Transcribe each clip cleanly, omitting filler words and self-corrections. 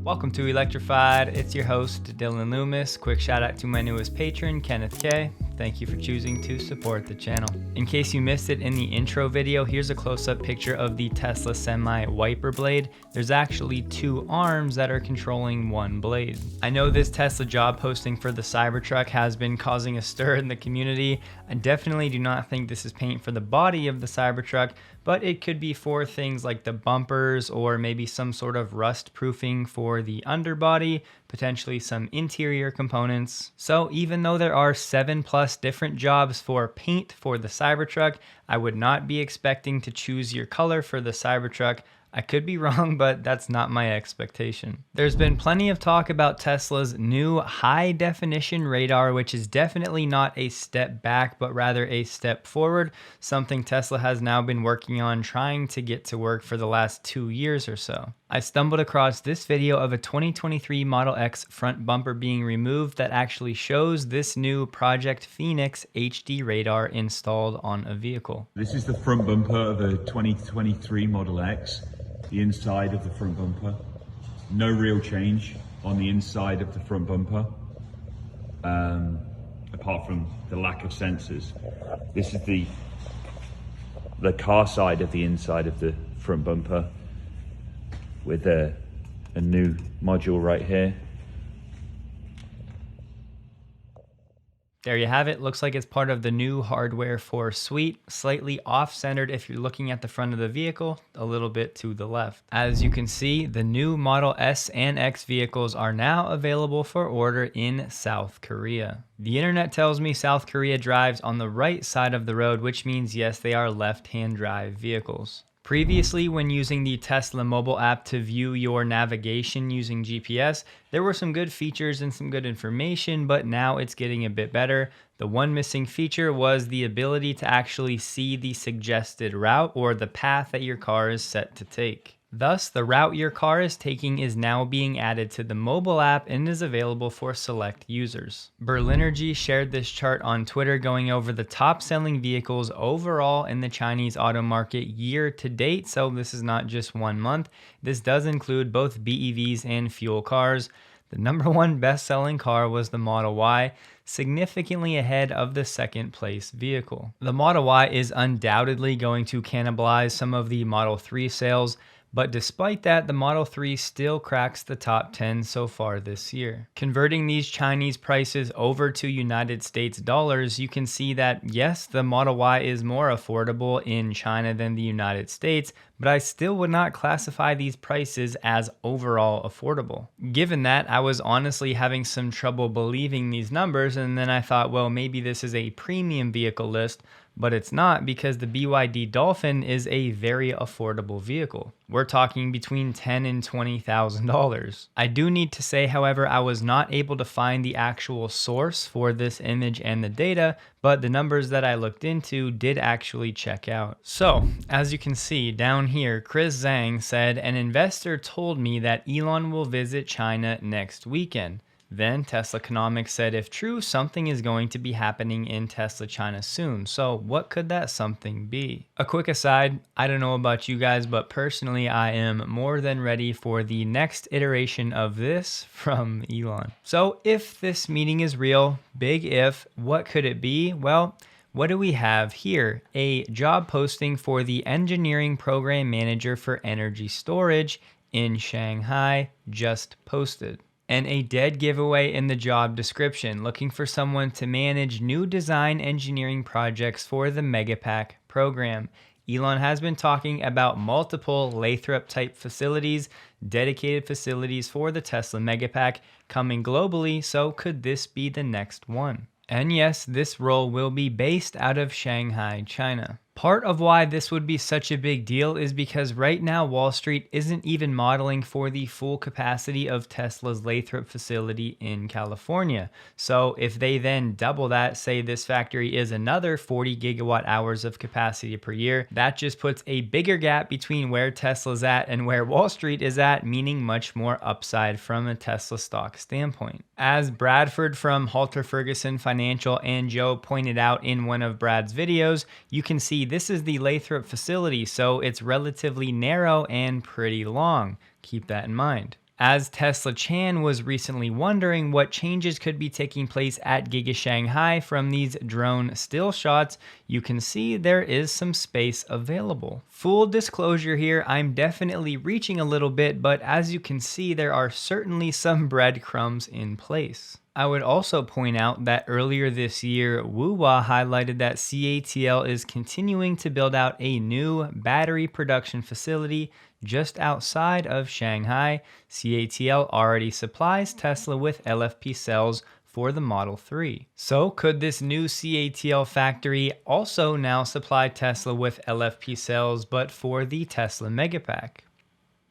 Welcome to Electrified. It's your host, Dylan Loomis. Quick shout out to my newest patron, Kenneth K. Thank you for choosing to support the channel. In case you missed it in the intro video, here's a close-up picture of the Tesla Semi wiper blade. There's actually two arms that are controlling one blade. I know this Tesla job posting for the Cybertruck has been causing a stir in the community. I definitely do not think this is paint for the body of the Cybertruck, but it could be for things like the bumpers or maybe some sort of rust proofing for the underbody, potentially some interior components. So even though there are 7+ different jobs for paint for the Cybertruck, I would not be expecting to choose your color for the Cybertruck. I could be wrong, but that's not my expectation. There's been plenty of talk about Tesla's new high definition radar, which is definitely not a step back, but rather a step forward, something Tesla has now been working on trying to get to work for the last 2 years or so. I stumbled across this video of a 2023 Model X front bumper being removed that actually shows this new Project Phoenix HD radar installed on a vehicle. This is the front bumper of a 2023 Model X. The inside of the front bumper. No real change on the inside of the front bumper, apart from the lack of sensors. This is the car side of the inside of the front bumper with a new module right here. There you have it. Looks like it's part of the new hardware for suite, slightly off-centered if you're looking at the front of the vehicle, a little bit to the left. As you can see, the new Model S and X vehicles are now available for order in South Korea. The internet tells me South Korea drives on the right side of the road, which means yes, they are left-hand drive vehicles. Previously, when using the Tesla mobile app to view your navigation using GPS, there were some good features and some good information, but now it's getting a bit better. The one missing feature was the ability to actually see the suggested route or the path that your car is set to take. Thus, the route your car is taking is now being added to the mobile app and is available for select users. Berlinergy shared this chart on Twitter going over the top selling vehicles overall in the Chinese auto market year to date, so this is not just 1 month. This does include both BEVs and fuel cars. The number one best-selling car was the Model Y, significantly ahead of the second place vehicle. The Model Y is undoubtedly going to cannibalize some of the Model 3 sales, but despite that, the Model 3 still cracks the top 10 so far this year. Converting these Chinese prices over to United States dollars, you can see that yes, the Model Y is more affordable in China than the United States, but I still would not classify these prices as overall affordable. Given that, I was honestly having some trouble believing these numbers, and then I thought, well, maybe this is a premium vehicle list, but it's not, because the BYD Dolphin is a very affordable vehicle. We're talking between $10,000 and $20,000. I do need to say, however, I was not able to find the actual source for this image and the data, but the numbers that I looked into did actually check out. So, as you can see down here, Chris Zhang said, an investor told me that Elon will visit China next weekend. Then Tesla Economics said, if true, something is going to be happening in Tesla China soon. So what could that something be? A quick aside, I don't know about you guys, but personally, I am more than ready for the next iteration of this from Elon. So if this meeting is real, big if, what could it be? Well, what do we have here? A job posting for the engineering program manager for energy storage in Shanghai just posted. And a dead giveaway in the job description, looking for someone to manage new design engineering projects for the Megapack program. Elon has been talking about multiple Lathrop type facilities, dedicated facilities for the Tesla Megapack coming globally, so could this be the next one? And yes, this role will be based out of Shanghai, China. Part of why this would be such a big deal is because right now Wall Street isn't even modeling for the full capacity of Tesla's Lathrop facility in California. So if they then double that, say this factory is another 40 gigawatt hours of capacity per year, that just puts a bigger gap between where Tesla's at and where Wall Street is at, meaning much more upside from a Tesla stock standpoint. As Bradford from Halter, Ferguson Financial and Joe pointed out in one of Brad's videos, you can see this is the Lathrop facility, so it's relatively narrow and pretty long. Keep that in mind. As Tesla Chan was recently wondering what changes could be taking place at Giga Shanghai from these drone still shots, you can see there is some space available. Full disclosure here, I'm definitely reaching a little bit, but as you can see, there are certainly some breadcrumbs in place. I would also point out that earlier this year, Woowa highlighted that CATL is continuing to build out a new battery production facility just outside of Shanghai. CATL already supplies Tesla with LFP cells for the Model 3. So could this new CATL factory also now supply Tesla with LFP cells, but for the Tesla Megapack?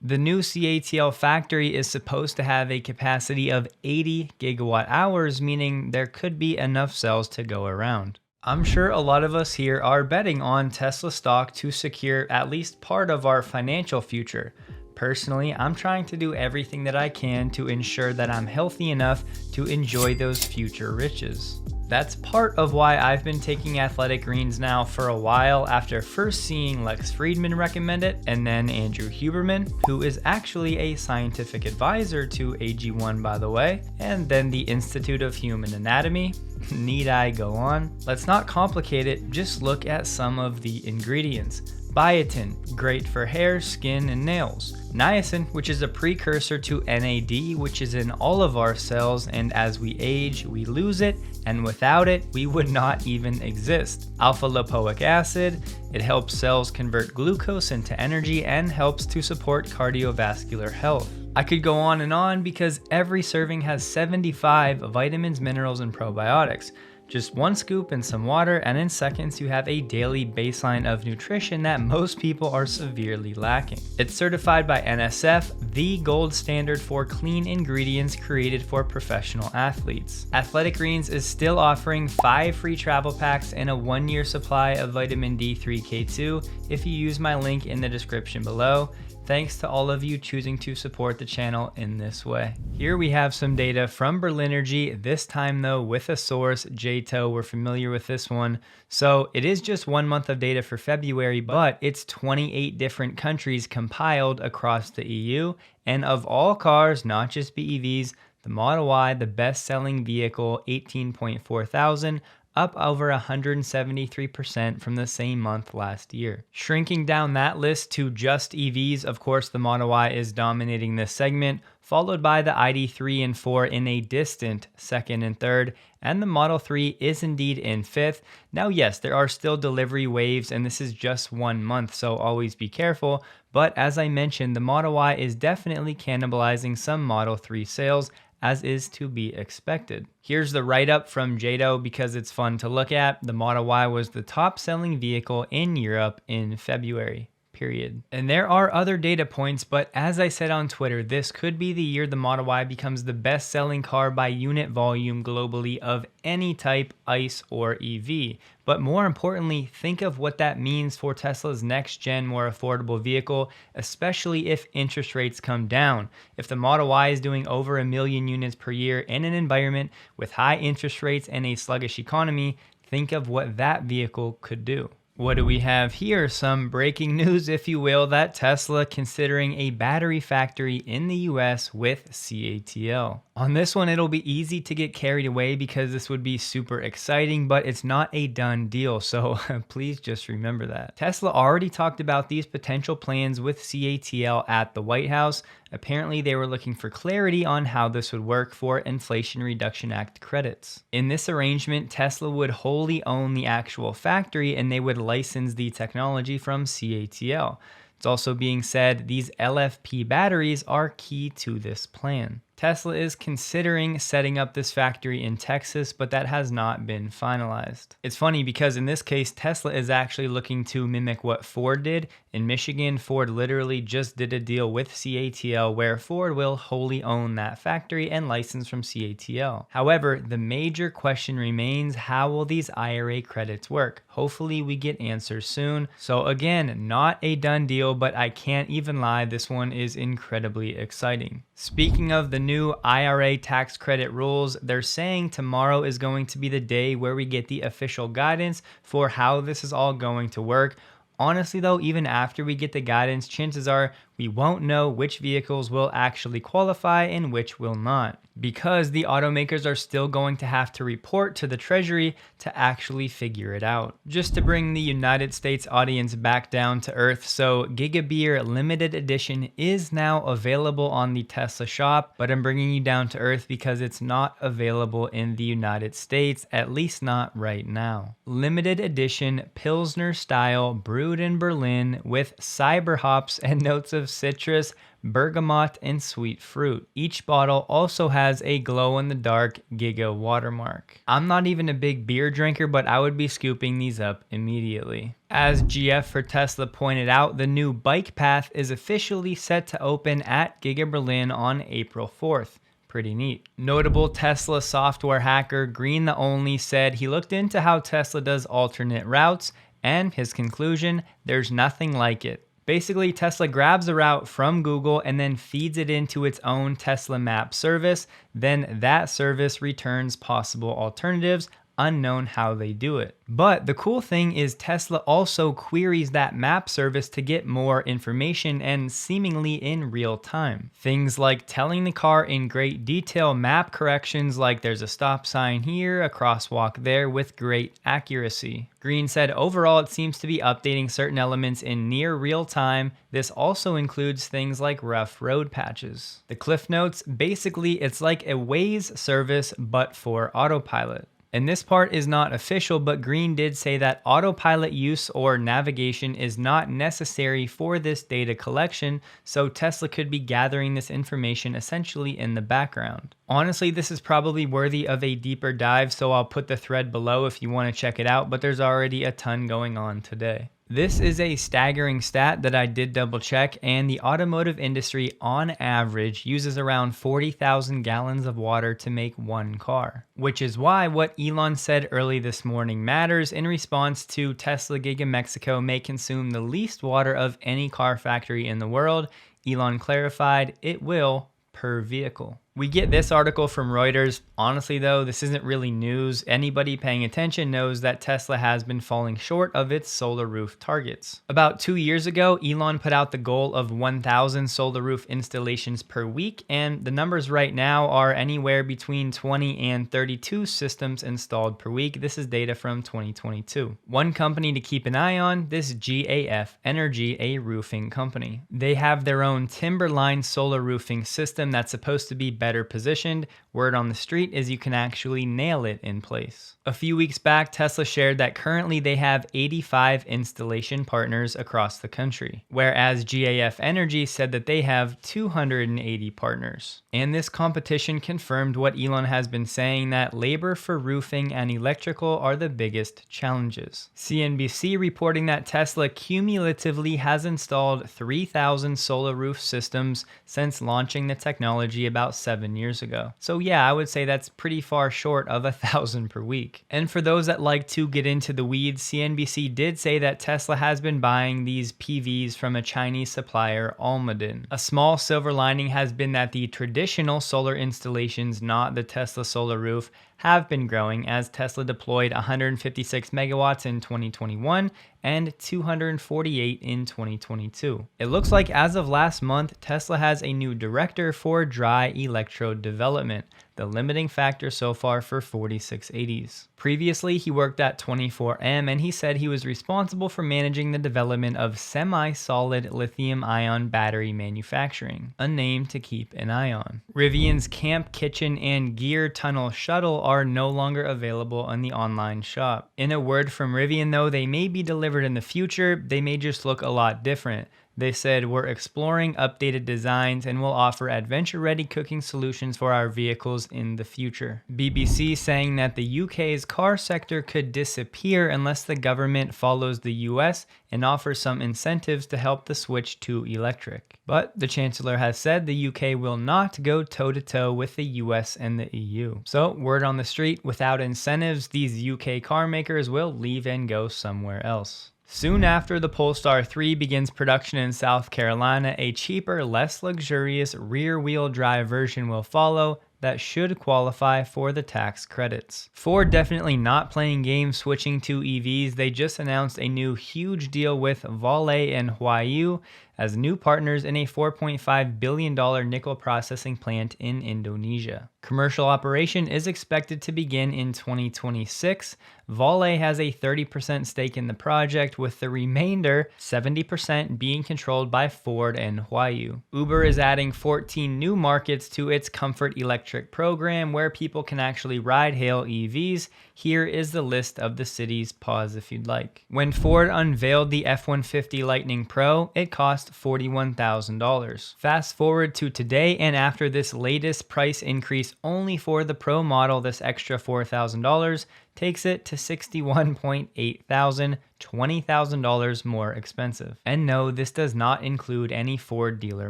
The new CATL factory is supposed to have a capacity of 80 gigawatt hours, meaning there could be enough cells to go around. I'm sure a lot of us here are betting on Tesla stock to secure at least part of our financial future. Personally, I'm trying to do everything that I can to ensure that I'm healthy enough to enjoy those future riches. That's part of why I've been taking Athletic Greens now for a while, after first seeing Lex Friedman recommend it, and then Andrew Huberman, who is actually a scientific advisor to AG1 by the way, and then the Institute of Human Anatomy. Need I go on? Let's not complicate it, just look at some of the ingredients. Biotin, great for hair, skin, and nails. Niacin, which is a precursor to NAD, which is in all of our cells, and as we age, we lose it, and without it, we would not even exist. Alpha lipoic acid, it helps cells convert glucose into energy and helps to support cardiovascular health. I could go on because every serving has 75 vitamins, minerals, and probiotics. Just one scoop in some water, and in seconds you have a daily baseline of nutrition that most people are severely lacking. It's certified by NSF, the gold standard for clean ingredients created for professional athletes. Athletic Greens is still offering 5 free travel packs and a 1-year supply of vitamin D3K2 if you use my link in the description below. Thanks to all of you choosing to support the channel in this way. Here we have some data from Berlinergy, this time though with a source, JTO, we're familiar with this one. So it is just 1 month of data for February, but it's 28 different countries compiled across the EU. And of all cars, not just BEVs, the Model Y, the best-selling vehicle, 18.4 thousand, up over 173% from the same month last year. Shrinking down that list to just EVs, of course, the Model Y is dominating this segment, followed by the ID3 and 4 in a distant second and third, and the Model 3 is indeed in fifth. Now, yes, there are still delivery waves, and this is just 1 month, so always be careful. But as I mentioned, the Model Y is definitely cannibalizing some Model 3 sales, as is to be expected. Here's the write-up from JTO because it's fun to look at. The Model Y was the top-selling vehicle in Europe in February. Period. And there are other data points, but as I said on Twitter, this could be the year the Model Y becomes the best-selling car by unit volume globally of any type, ICE or EV. But more importantly, think of what that means for Tesla's next-gen, more affordable vehicle, especially if interest rates come down. If the Model Y is doing over 1 million units per year in an environment with high interest rates and a sluggish economy, think of what that vehicle could do. What do we have here? Some breaking news, if you will, that Tesla considering a battery factory in the US with CATL. On this one, it'll be easy to get carried away because this would be super exciting, but it's not a done deal, so please just remember that. Tesla already talked about these potential plans with CATL at the White House. Apparently, they were looking for clarity on how this would work for Inflation Reduction Act credits. In this arrangement, Tesla would wholly own the actual factory and they would license the technology from CATL. It's also being said these LFP batteries are key to this plan. Tesla is considering setting up this factory in Texas, but that has not been finalized. It's funny because in this case, Tesla is actually looking to mimic what Ford did. In Michigan, Ford literally just did a deal with CATL where Ford will wholly own that factory and license from CATL. However, the major question remains, how will these IRA credits work? Hopefully we get answers soon. So again, not a done deal, but I can't even lie, this one is incredibly exciting. Speaking of the new IRA tax credit rules, they're saying tomorrow is going to be the day where we get the official guidance for how this is all going to work. Honestly though, even after we get the guidance, chances are we won't know which vehicles will actually qualify and which will not, because the automakers are still going to have to report to the Treasury to actually figure it out. Just to bring the United States audience back down to earth, so GigaBier limited edition is now available on the Tesla shop, but I'm bringing you down to earth because it's not available in the United States, at least not right now. Limited edition Pilsner style brewed in Berlin with cyber hops and notes of citrus, bergamot, and sweet fruit. Each bottle also has a glow-in-the-dark Giga watermark. I'm not even a big beer drinker, but I would be scooping these up immediately. As GF for Tesla pointed out, the new bike path is officially set to open at Giga Berlin on April 4th. Pretty neat. Notable Tesla software hacker Green the Only said he looked into how Tesla does alternate routes, and his conclusion, there's nothing like it. Basically, Tesla grabs a route from Google and then feeds it into its own Tesla Map service. Then that service returns possible alternatives, unknown how they do it. But the cool thing is Tesla also queries that map service to get more information and seemingly in real time. Things like telling the car in great detail map corrections like there's a stop sign here, a crosswalk there with great accuracy. Green said overall it seems to be updating certain elements in near real time. This also includes things like rough road patches. The Cliff Notes, basically it's like a Waze service but for autopilot. And this part is not official, but Green did say that autopilot use or navigation is not necessary for this data collection, so Tesla could be gathering this information essentially in the background. Honestly, this is probably worthy of a deeper dive, so I'll put the thread below if you want to check it out, but there's already a ton going on today. This is a staggering stat that I did double check, and the automotive industry on average uses around 40,000 gallons of water to make one car, which is why what Elon said early this morning matters. In response to Tesla Giga Mexico may consume the least water of any car factory in the world, Elon clarified it will per vehicle. We get this article from Reuters. Honestly though, this isn't really news. Anybody paying attention knows that Tesla has been falling short of its solar roof targets. About 2 years ago, Elon put out the goal of 1,000 solar roof installations per week, and the numbers right now are anywhere between 20 and 32 systems installed per week. This is data from 2022. One company to keep an eye on, this GAF Energy, a roofing company. They have their own Timberline solar roofing system that's supposed to be better positioned. Word on the street is you can actually nail it in place. A few weeks back, Tesla shared that currently they have 85 installation partners across the country, whereas GAF Energy said that they have 280 partners. And this competition confirmed what Elon has been saying, that labor for roofing and electrical are the biggest challenges. CNBC reporting that Tesla cumulatively has installed 3,000 solar roof systems since launching the technology about 7 years ago. So yeah, I would say that's pretty far short of 1,000 per week. And for those that like to get into the weeds, CNBC did say that Tesla has been buying these PVs from a Chinese supplier, Almaden. A small silver lining has been that the traditional solar installations, not the Tesla solar roof, have been growing, as Tesla deployed 156 megawatts in 2021 and 248 in 2022. It looks like as of last month, Tesla has a new director for dry electrode development, the limiting factor so far for 4680s. Previously, he worked at 24M, and he said he was responsible for managing the development of semi-solid lithium-ion battery manufacturing, a name to keep an eye on. Rivian's camp, kitchen, and gear tunnel shuttle are no longer available on the online shop. In a word from Rivian though, they may be delivered in the future, they may just look a lot different. They said, "We're exploring updated designs and will offer adventure-ready cooking solutions for our vehicles in the future." BBC saying that the UK's car sector could disappear unless the government follows the US and offers some incentives to help the switch to electric. But the Chancellor has said the UK will not go toe-to-toe with the US and the EU. So, word on the street, without incentives, these UK car makers will leave and go somewhere else. Soon after the Polestar 3 begins production in South Carolina, a cheaper, less luxurious rear-wheel drive version will follow that should qualify for the tax credits. Ford definitely not playing games switching to EVs. They just announced a new huge deal with Vale and Huayu as new partners in a $4.5 billion nickel processing plant in Indonesia. Commercial operation is expected to begin in 2026. Vale has a 30% stake in the project, with the remainder, 70%, being controlled by Ford and Huayu. Uber is adding 14 new markets to its Comfort Electric program where people can actually ride-hail EVs. Here is the list of the cities. Pause if you'd like. When Ford unveiled the F-150 Lightning Pro, it cost $41,000. Fast forward to today, and after this latest price increase only for the Pro model, this extra $4,000 takes it to $61,800, $20,000 more expensive. And no, this does not include any Ford dealer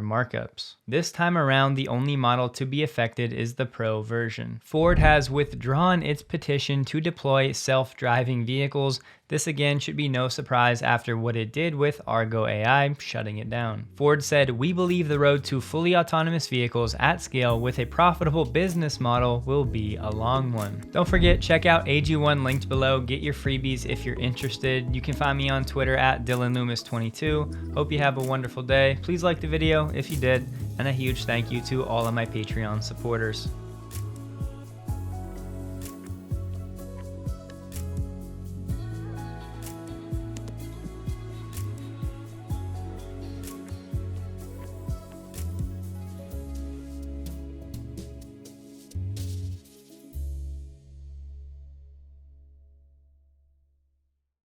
markups. This time around, the only model to be affected is the Pro version. Ford has withdrawn its petition to deploy self-driving vehicles. This again should be no surprise after what it did with Argo AI, shutting it down. Ford said, "We believe the road to fully autonomous vehicles at scale with a profitable business model will be a long one." Don't forget, check out AG1 linked below. Get your freebies if you're interested. You can find me on Twitter at DylanLoomis22. Hope you have a wonderful day. Please like the video if you did, and a huge thank you to all of my Patreon supporters.